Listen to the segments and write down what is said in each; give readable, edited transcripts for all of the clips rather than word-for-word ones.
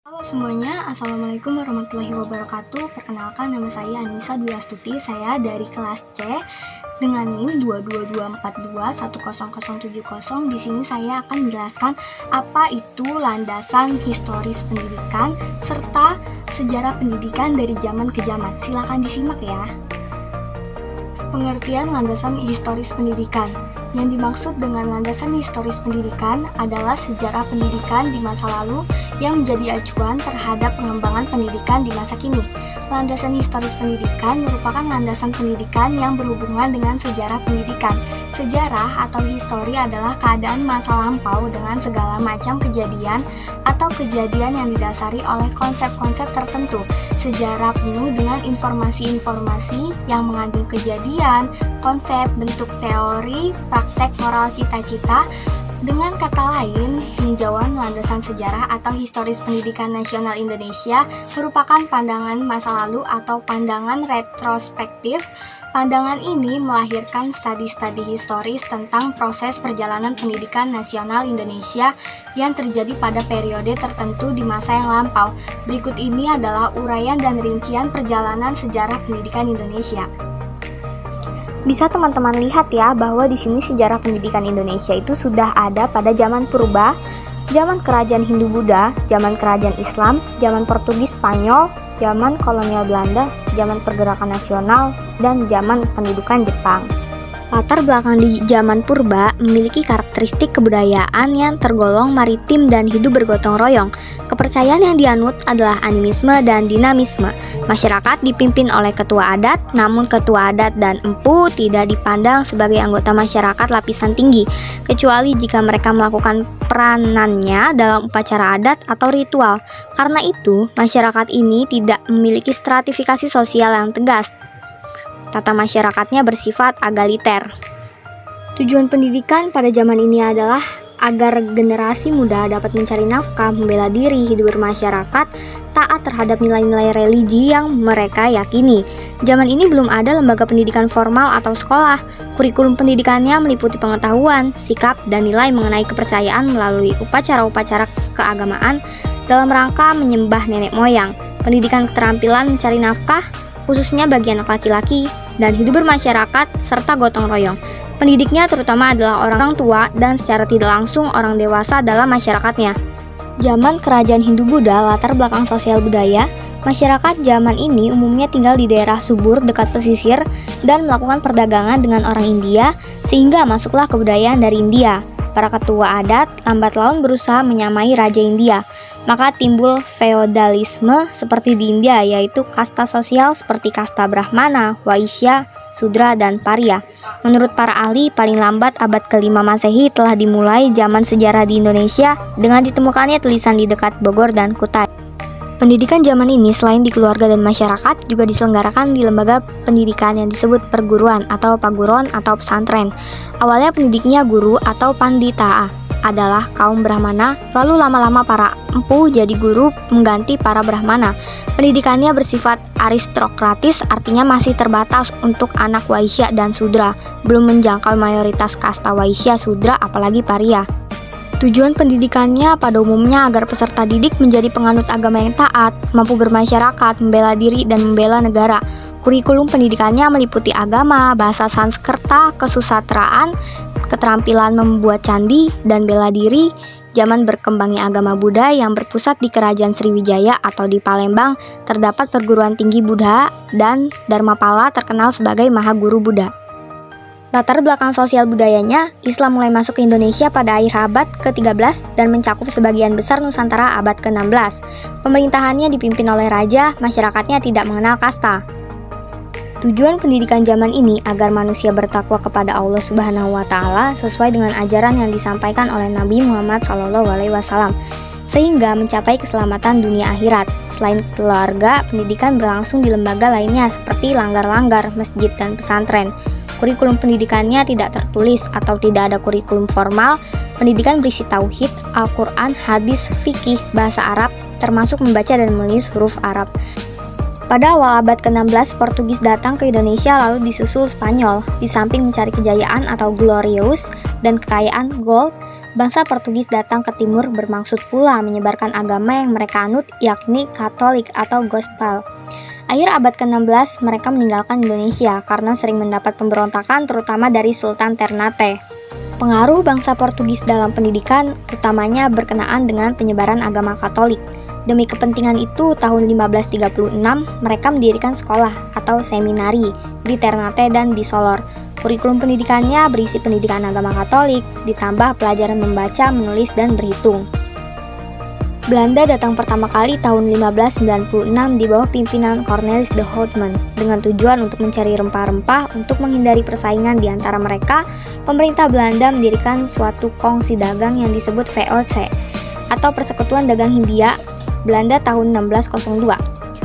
Halo semuanya, Assalamualaikum warahmatullahi wabarakatuh. Perkenalkan, nama saya Anissa Dwi Astuti. Saya dari kelas C dengan NIM 222421070. Di sini saya akan menjelaskan apa itu landasan historis pendidikan serta sejarah pendidikan dari zaman ke zaman. Silakan disimak ya. Pengertian landasan historis pendidikan. Yang dimaksud dengan landasan historis pendidikan adalah sejarah pendidikan di masa lalu yang menjadi acuan terhadap pengembangan pendidikan di masa kini. Landasan historis pendidikan merupakan landasan pendidikan yang berhubungan dengan sejarah pendidikan. Sejarah atau histori adalah keadaan masa lampau dengan segala macam kejadian atau kejadian yang didasari oleh konsep-konsep tertentu. Sejarah penuh dengan informasi-informasi yang mengandung kejadian, konsep, bentuk teori, praktek, moral, cita-cita. Dengan kata lain, tinjauan landasan sejarah atau historis pendidikan nasional Indonesia merupakan pandangan masa lalu atau pandangan retrospektif. Pandangan ini melahirkan studi-studi historis tentang proses perjalanan pendidikan nasional Indonesia yang terjadi pada periode tertentu di masa yang lampau. Berikut ini adalah uraian dan rincian perjalanan sejarah pendidikan Indonesia. Bisa teman-teman lihat ya bahwa di sini sejarah pendidikan Indonesia itu sudah ada pada zaman purba, zaman kerajaan Hindu-Buddha, zaman kerajaan Islam, zaman Portugis Spanyol, zaman kolonial Belanda, zaman pergerakan nasional, dan zaman pendudukan Jepang. Latar belakang di zaman purba memiliki karakteristik kebudayaan yang tergolong maritim dan hidup bergotong royong. Kepercayaan yang dianut adalah animisme dan dinamisme. Masyarakat dipimpin oleh ketua adat, namun ketua adat dan empu tidak dipandang sebagai anggota masyarakat lapisan tinggi, kecuali jika mereka melakukan peranannya dalam upacara adat atau ritual. Karena itu, masyarakat ini tidak memiliki stratifikasi sosial yang tegas. Tata masyarakatnya bersifat egaliter. Tujuan pendidikan pada zaman ini adalah agar generasi muda dapat mencari nafkah, membela diri, hidup bermasyarakat, taat terhadap nilai-nilai religi yang mereka yakini. Zaman ini belum ada lembaga pendidikan formal atau sekolah. Kurikulum pendidikannya meliputi pengetahuan, sikap, dan nilai mengenai kepercayaan melalui upacara-upacara keagamaan dalam rangka menyembah nenek moyang. Pendidikan keterampilan mencari nafkah, khususnya bagi anak laki-laki, dan hidup bermasyarakat, serta gotong royong. Pendidiknya terutama adalah orang tua dan secara tidak langsung orang dewasa dalam masyarakatnya. Zaman kerajaan Hindu-Buddha, latar belakang sosial budaya, masyarakat zaman ini umumnya tinggal di daerah subur dekat pesisir dan melakukan perdagangan dengan orang India, sehingga masuklah kebudayaan dari India. Para ketua adat lambat laun berusaha menyamai Raja India. Maka timbul feodalisme seperti di India, yaitu kasta sosial seperti kasta Brahmana, Waisya, Sudra, dan Parya. Menurut para ahli, paling lambat abad ke-5 Masehi telah dimulai zaman sejarah di Indonesia dengan ditemukannya tulisan di dekat Bogor dan Kutai. Pendidikan zaman ini selain di keluarga dan masyarakat juga diselenggarakan di lembaga pendidikan yang disebut perguruan atau paguron atau pesantren. Awalnya pendidiknya guru atau pandita adalah kaum Brahmana, lalu lama-lama para empu jadi guru mengganti para Brahmana. Pendidikannya bersifat aristokratis, artinya masih terbatas untuk anak Waisya dan Sudra, belum menjangkau mayoritas kasta Waisya, Sudra, apalagi Parya. Tujuan pendidikannya pada umumnya agar peserta didik menjadi penganut agama yang taat, mampu bermasyarakat, membela diri, dan membela negara. Kurikulum pendidikannya meliputi agama, bahasa Sanskerta, kesusastraan, keterampilan membuat candi, dan bela diri. Zaman berkembangnya agama Buddha yang berpusat di Kerajaan Sriwijaya atau di Palembang, terdapat perguruan tinggi Buddha dan Dharmapala terkenal sebagai Mahaguru Buddha. Latar belakang sosial budayanya, Islam mulai masuk ke Indonesia pada akhir abad ke-13 dan mencakup sebagian besar Nusantara abad ke-16. Pemerintahannya dipimpin oleh raja, masyarakatnya tidak mengenal kasta. Tujuan pendidikan zaman ini agar manusia bertakwa kepada Allah Subhanahu wa Ta'ala sesuai dengan ajaran yang disampaikan oleh Nabi Muhammad SAW, sehingga mencapai keselamatan dunia akhirat. Selain keluarga, pendidikan berlangsung di lembaga lainnya seperti langgar-langgar, masjid, dan pesantren. Kurikulum pendidikannya tidak tertulis atau tidak ada kurikulum formal. Pendidikan berisi tauhid, Al-Quran, hadis, fikih, bahasa Arab, termasuk membaca dan menulis huruf Arab. Pada awal abad ke-16, Portugis datang ke Indonesia lalu disusul Spanyol. Di samping mencari kejayaan atau glorious dan kekayaan gold, Bangsa Portugis datang ke timur bermaksud pula menyebarkan agama yang mereka anut, yakni Katolik atau Gospel. Akhir abad ke-16, mereka meninggalkan Indonesia karena sering mendapat pemberontakan terutama dari Sultan Ternate. Pengaruh bangsa Portugis dalam pendidikan utamanya berkenaan dengan penyebaran agama Katolik. Demi kepentingan itu, tahun 1536 mereka mendirikan sekolah atau seminari di Ternate dan di Solor. Kurikulum pendidikannya berisi pendidikan agama Katolik, ditambah pelajaran membaca, menulis, dan berhitung. Belanda datang pertama kali tahun 1596 di bawah pimpinan Cornelis de Houtman dengan tujuan untuk mencari rempah-rempah. Untuk menghindari persaingan di antara mereka, pemerintah Belanda mendirikan suatu kongsi dagang yang disebut VOC atau Persekutuan Dagang Hindia Belanda tahun 1602.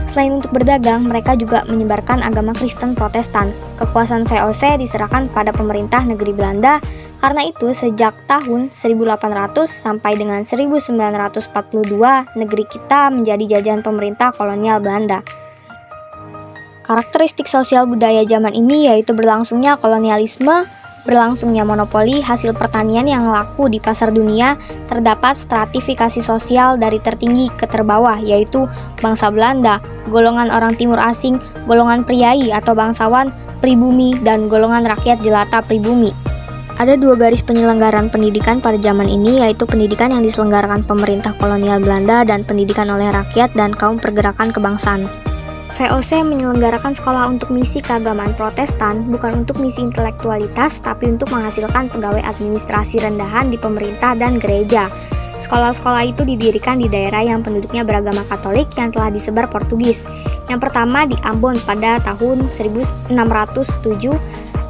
Selain untuk berdagang, mereka juga menyebarkan agama Kristen Protestan. Kekuasaan VOC diserahkan pada pemerintah negeri Belanda. Karena itu, sejak tahun 1800 sampai dengan 1942, negeri kita menjadi jajahan pemerintah kolonial Belanda. Karakteristik sosial budaya zaman ini yaitu berlangsungnya kolonialisme, berlangsungnya monopoli hasil pertanian yang laku di pasar dunia, terdapat stratifikasi sosial dari tertinggi ke terbawah, yaitu bangsa Belanda, golongan orang timur asing, golongan priai atau bangsawan, pribumi, dan golongan rakyat jelata pribumi. Ada dua garis penyelenggaraan pendidikan pada zaman ini, yaitu pendidikan yang diselenggarakan pemerintah kolonial Belanda dan pendidikan oleh rakyat dan kaum pergerakan kebangsaan. VOC menyelenggarakan sekolah untuk misi keagamaan Protestan, bukan untuk misi intelektualitas, tapi untuk menghasilkan pegawai administrasi rendahan di pemerintah dan gereja. Sekolah-sekolah itu didirikan di daerah yang penduduknya beragama Katolik yang telah disebar Portugis. Yang pertama di Ambon pada tahun 1607.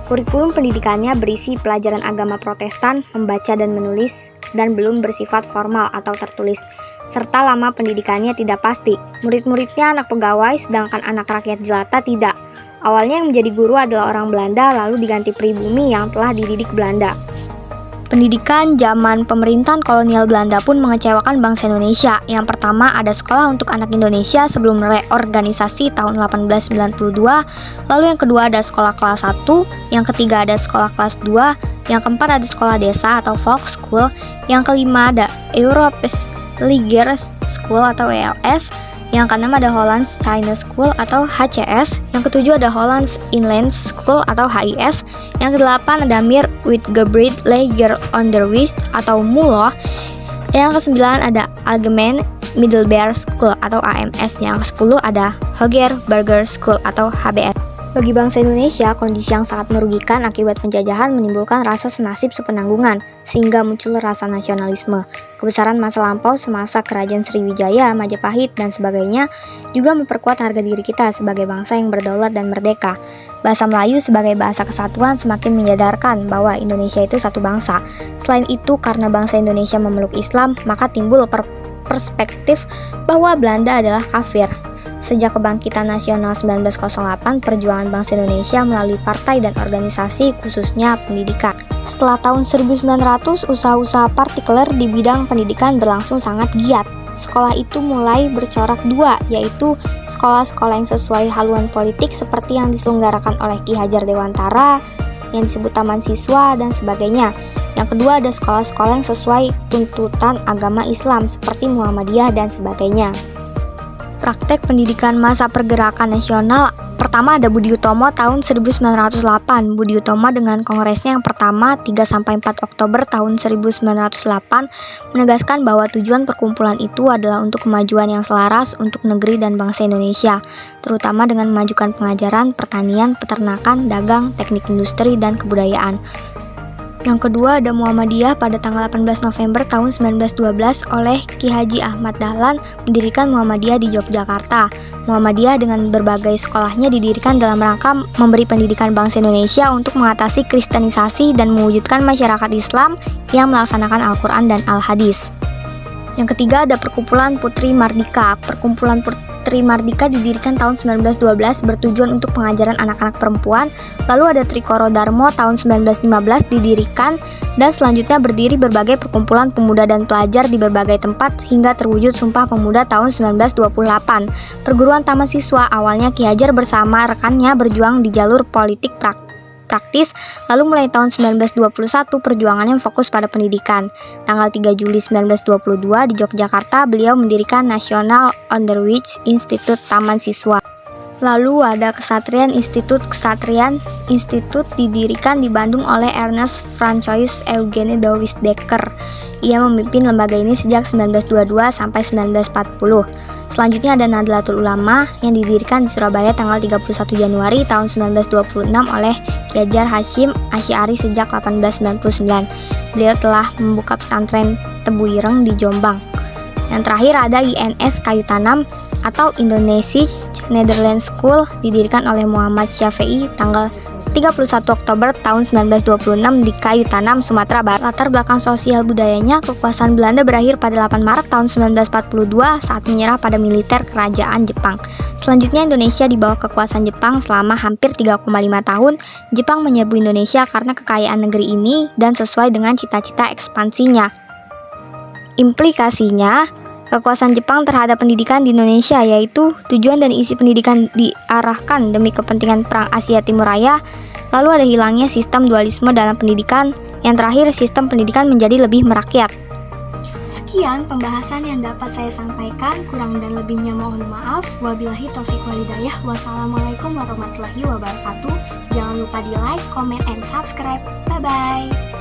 Kurikulum pendidikannya berisi pelajaran agama Protestan, membaca dan menulis, dan belum bersifat formal atau tertulis, serta lama pendidikannya tidak pasti. Murid-muridnya anak pegawai, sedangkan anak rakyat jelata tidak. Awalnya yang menjadi guru adalah orang Belanda, lalu diganti pribumi yang telah dididik Belanda. Pendidikan zaman pemerintahan kolonial Belanda pun mengecewakan bangsa Indonesia. Yang pertama ada sekolah untuk anak Indonesia sebelum reorganisasi tahun 1892. Lalu yang kedua ada sekolah kelas 1, yang ketiga ada sekolah kelas 2, yang keempat ada sekolah desa atau folk school, yang kelima ada Europees Liger School atau ELS, yang keenam ada Hollands China School atau HCS, yang ketujuh ada Hollands Inland School atau HIS, yang kedelapan ada Meer Witgebreit Leger Onderwijs atau MULO, yang kesembilan ada Algemeen Middelbare School atau AMS, yang ke-10 ada Hoger Burger School atau HBS. Bagi bangsa Indonesia, kondisi yang sangat merugikan akibat penjajahan menimbulkan rasa senasib sepenanggungan, sehingga muncul rasa nasionalisme. Kebesaran masa lampau semasa Kerajaan Sriwijaya, Majapahit, dan sebagainya juga memperkuat harga diri kita sebagai bangsa yang berdaulat dan merdeka. Bahasa Melayu sebagai bahasa kesatuan semakin menyadarkan bahwa Indonesia itu satu bangsa. Selain itu, karena bangsa Indonesia memeluk Islam, maka timbul perspektif bahwa Belanda adalah kafir. Sejak kebangkitan nasional 1908, perjuangan bangsa Indonesia melalui partai dan organisasi, khususnya pendidikan. Setelah tahun 1900, usaha-usaha partikuler di bidang pendidikan berlangsung sangat giat. Sekolah itu mulai bercorak dua, yaitu sekolah-sekolah yang sesuai haluan politik seperti yang diselenggarakan oleh Ki Hajar Dewantara, yang disebut Taman Siswa, dan sebagainya. Yang kedua ada sekolah-sekolah yang sesuai tuntutan agama Islam seperti Muhammadiyah dan sebagainya. Praktek pendidikan masa pergerakan nasional. Pertama ada Budi Utomo tahun 1908. Budi Utomo dengan kongresnya yang pertama 3-4 Oktober tahun 1908 menegaskan bahwa tujuan perkumpulan itu adalah untuk kemajuan yang selaras untuk negeri dan bangsa Indonesia, terutama dengan memajukan pengajaran, pertanian, peternakan, dagang, teknik industri, dan kebudayaan. Yang kedua ada Muhammadiyah pada tanggal 18 November tahun 1912 oleh Ki Haji Ahmad Dahlan mendirikan Muhammadiyah di Yogyakarta. Muhammadiyah dengan berbagai sekolahnya didirikan dalam rangka memberi pendidikan bangsa Indonesia untuk mengatasi kristenisasi dan mewujudkan masyarakat Islam yang melaksanakan Al-Quran dan Al-Hadis. Yang ketiga ada Perkumpulan Putri Mardika. Perkumpulan Putri Mardika didirikan tahun 1912 bertujuan untuk pengajaran anak-anak perempuan. Lalu ada Trikoro Darmo tahun 1915 didirikan, dan selanjutnya berdiri berbagai perkumpulan pemuda dan pelajar di berbagai tempat hingga terwujud Sumpah Pemuda tahun 1928. Perguruan Taman Siswa awalnya Ki Hajar bersama rekannya berjuang di jalur politik praktis. praktis, lalu mulai tahun 1921 perjuangannya fokus pada pendidikan. Tanggal 3 Juli 1922 di Yogyakarta beliau mendirikan National Underwich Institute Taman Siswa. Lalu ada Kesatrian Institut. Kesatrian Institut didirikan di Bandung oleh Ernest Francois Eugene Dawes Dekker. Ia memimpin lembaga ini sejak 1922 sampai 1940. Selanjutnya ada Nahdlatul Ulama yang didirikan di Surabaya tanggal 31 Januari tahun 1926 oleh Ki Hajar Hasyim Asy'ari sejak 1899. Beliau telah membuka pesantren Tebu Ireng di Jombang. Yang terakhir ada INS Kayu Tanam atau Indonesisch Nederlands School, didirikan oleh Muhammad Syafi'i tanggal 31 Oktober tahun 1926 di Kayu Tanam, Sumatera Barat. Latar belakang sosial budayanya, kekuasaan Belanda berakhir pada 8 Maret tahun 1942 saat menyerah pada militer kerajaan Jepang. Selanjutnya Indonesia di bawah kekuasaan Jepang selama hampir 3,5 tahun. Jepang menyerbu Indonesia karena kekayaan negeri ini dan sesuai dengan cita-cita ekspansinya. Implikasinya, kekuasaan Jepang terhadap pendidikan di Indonesia yaitu tujuan dan isi pendidikan diarahkan demi kepentingan Perang Asia Timur Raya. Lalu ada hilangnya sistem dualisme dalam pendidikan. Yang terakhir, sistem pendidikan menjadi lebih merakyat. Sekian pembahasan yang dapat saya sampaikan, kurang dan lebihnya mohon maaf. Wabillahi taufiq walhidayah. Wassalamualaikum warahmatullahi wabarakatuh. Jangan lupa di like, comment, and subscribe. Bye-bye.